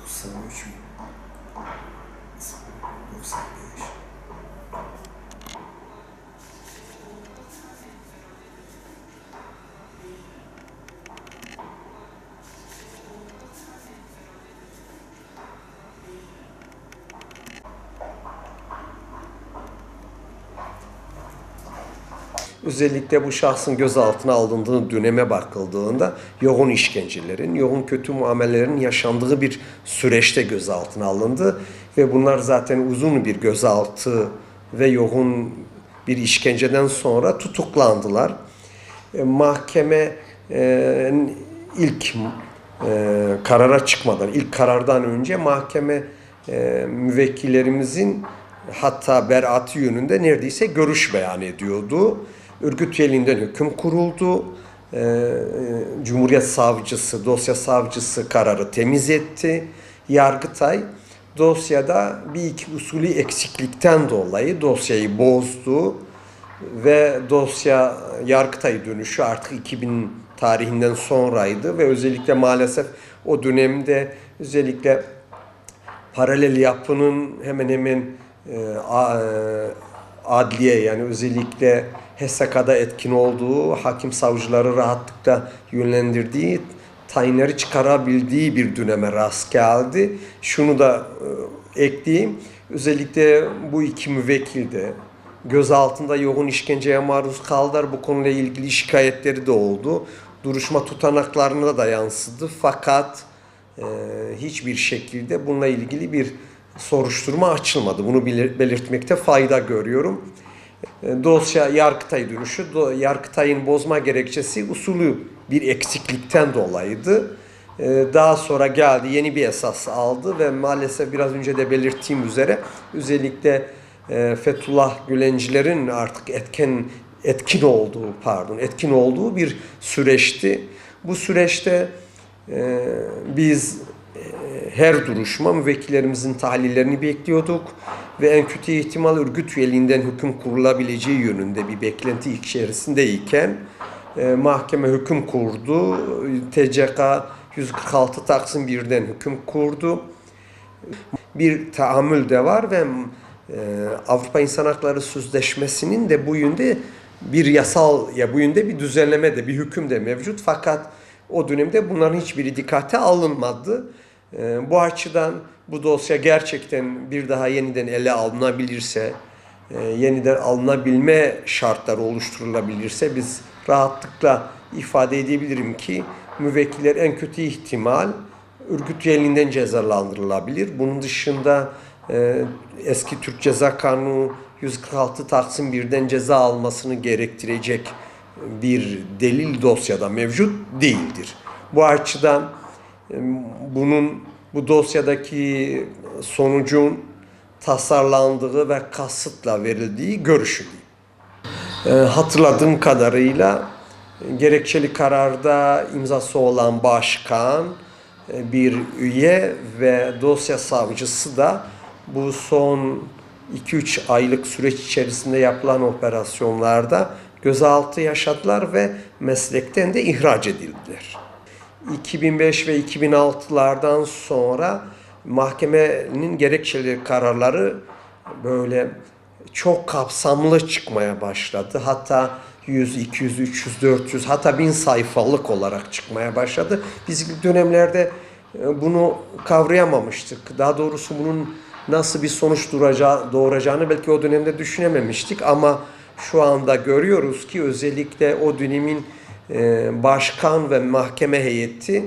93 mü? 95. Özellikle bu şahsın gözaltına alındığı döneme bakıldığında yoğun işkencelerin, yoğun kötü muamelelerin yaşandığı bir süreçte gözaltına alındı. Ve bunlar zaten uzun bir gözaltı ve yoğun bir işkenceden sonra tutuklandılar. Mahkeme ilk karara çıkmadan, ilk karardan önce mahkeme müvekkillerimizin hatta beraati yönünde neredeyse görüş beyan ediyordu. Örgüt üyeliğinden hüküm kuruldu. Cumhuriyet Savcısı, dosya savcısı kararı temiz etti. Yargıtay dosyada bir iki usulü eksiklikten dolayı dosyayı bozdu ve dosya Yargıtay dönüşü artık 2000 tarihinden sonraydı ve özellikle maalesef o dönemde özellikle paralel yapının hemen hemen adliye yani özellikle HSK'da etkin olduğu, hakim savcıları rahatlıkla yönlendirdiği, tayinleri çıkarabildiği bir döneme rast geldi. Şunu da ekleyeyim, özellikle bu iki müvekkil de gözaltında yoğun işkenceye maruz kaldılar. Bu konuyla ilgili şikayetleri de oldu. Duruşma tutanaklarına da yansıdı. Fakat hiçbir şekilde bununla ilgili bir soruşturma açılmadı. Bunu belirtmekte fayda görüyorum. Dosya Yargıtay dönüşü, Yargıtay'ın bozma gerekçesi usulü bir eksiklikten dolayıydı. Daha sonra geldi, yeni bir esas aldı ve maalesef biraz önce de belirttiğim üzere özellikle Fethullah Gülencilerin artık etkin olduğu bir süreçti. Bu süreçte biz her duruşma müvekkillerimizin tahlillerini bekliyorduk ve en kötü ihtimal örgüt üyeliğinden hüküm kurulabileceği yönünde bir beklenti içerisindeyken mahkeme hüküm kurdu. TCK 146 Taksim 1'den hüküm kurdu. Bir tahammül de var ve Avrupa İnsan Hakları Sözleşmesi'nin de bu yönde bir bu yönde bir düzenleme de bir hüküm de mevcut. Fakat o dönemde bunların hiçbiri dikkate alınmadı. Bu açıdan bu dosya gerçekten bir daha yeniden ele alınabilirse, yeniden alınabilme şartları oluşturulabilirse biz rahatlıkla ifade edebilirim ki müvekkiller en kötü ihtimal örgüt üyeliğinden cezalandırılabilir. Bunun dışında eski Türk Ceza Kanunu 146 Taksim 1'den ceza almasını gerektirecek bir delil dosyada mevcut değildir. Bu açıdan bu dosyadaki sonucun tasarlandığı ve kasıtla verildiği görüşülüyor. Hatırladığım kadarıyla gerekçeli kararda imzası olan başkan, bir üye ve dosya savcısı da bu son 2-3 aylık süreç içerisinde yapılan operasyonlarda gözaltı yaşadılar ve meslekten de ihraç edildiler. 2005 ve 2006'lardan sonra mahkemenin gerekçeli kararları böyle çok kapsamlı çıkmaya başladı. Hatta 100, 200, 300, 400 hatta 1000 sayfalık olarak çıkmaya başladı. Biz ilk dönemlerde bunu kavrayamamıştık. Daha doğrusu bunun nasıl bir sonuç doğuracağını belki o dönemde düşünememiştik ama şu anda görüyoruz ki özellikle o dönemin başkan ve mahkeme heyeti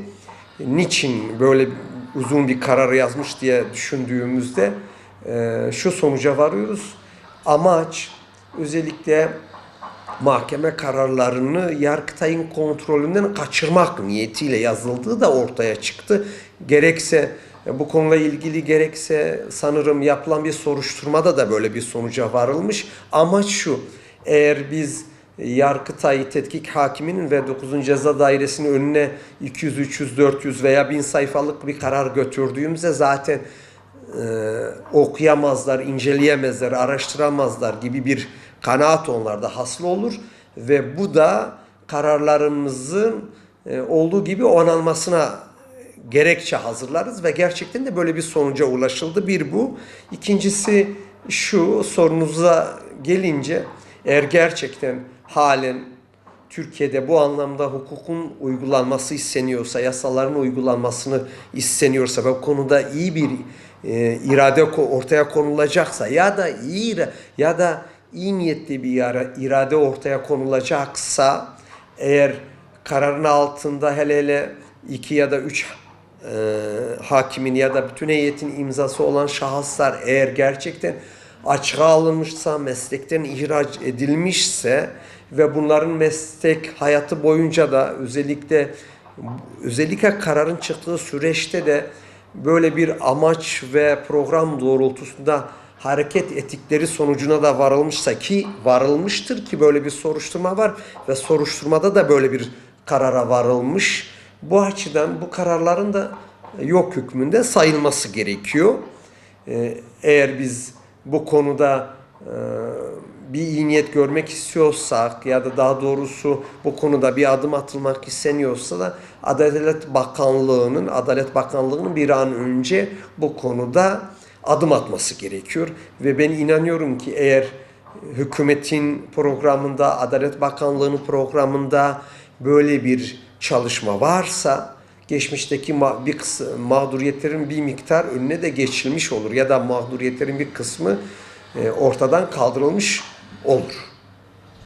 niçin böyle uzun bir karar yazmış diye düşündüğümüzde şu sonuca varıyoruz. Amaç özellikle mahkeme kararlarını Yargıtay'ın kontrolünden kaçırmak niyetiyle yazıldığı da ortaya çıktı. Gerekse bu konuyla ilgili gerekse sanırım yapılan bir soruşturmada da böyle bir sonuca varılmış. Amaç şu, eğer biz Yargıtay Tetkik Hakiminin ve 9. Ceza Dairesi'nin önüne 200, 300, 400 veya 1000 sayfalık bir karar götürdüğümüzde zaten okuyamazlar, inceleyemezler, araştıramazlar gibi bir kanaat onlarda hasıl olur ve bu da kararlarımızın olduğu gibi onanmasına gerekçe hazırlarız ve gerçekten de böyle bir sonuca ulaşıldı. Bir bu. İkincisi şu, sorunuza gelince, eğer gerçekten halen Türkiye'de bu anlamda hukukun uygulanması isteniyorsa, yasaların uygulanmasını isteniyorsa ve bu konuda iyi bir irade ortaya konulacaksa ya da iyi niyetli bir irade ortaya konulacaksa, eğer kararın altında hele 2 ya da 3 hakimin ya da bütün heyetin imzası olan şahıslar eğer gerçekten açığa alınmışsa, meslekten ihraç edilmişse ve bunların meslek hayatı boyunca da özellikle kararın çıktığı süreçte de böyle bir amaç ve program doğrultusunda hareket ettikleri sonucuna da varılmışsa, ki varılmıştır, ki böyle bir soruşturma var ve soruşturmada da böyle bir karara varılmış. Bu açıdan bu kararların da yok hükmünde sayılması gerekiyor. Eğer biz bu konuda bir iyi niyet görmek istiyorsak ya da daha doğrusu bu konuda bir adım atılmak isteniyorsa da Adalet Bakanlığı'nın bir an önce bu konuda adım atması gerekiyor. Ve ben inanıyorum ki eğer hükümetin programında, Adalet Bakanlığı'nın programında böyle bir çalışma varsa, geçmişteki mağduriyetlerin bir miktar önüne de geçilmiş olur ya da mağduriyetlerin bir kısmı ortadan kaldırılmış olur.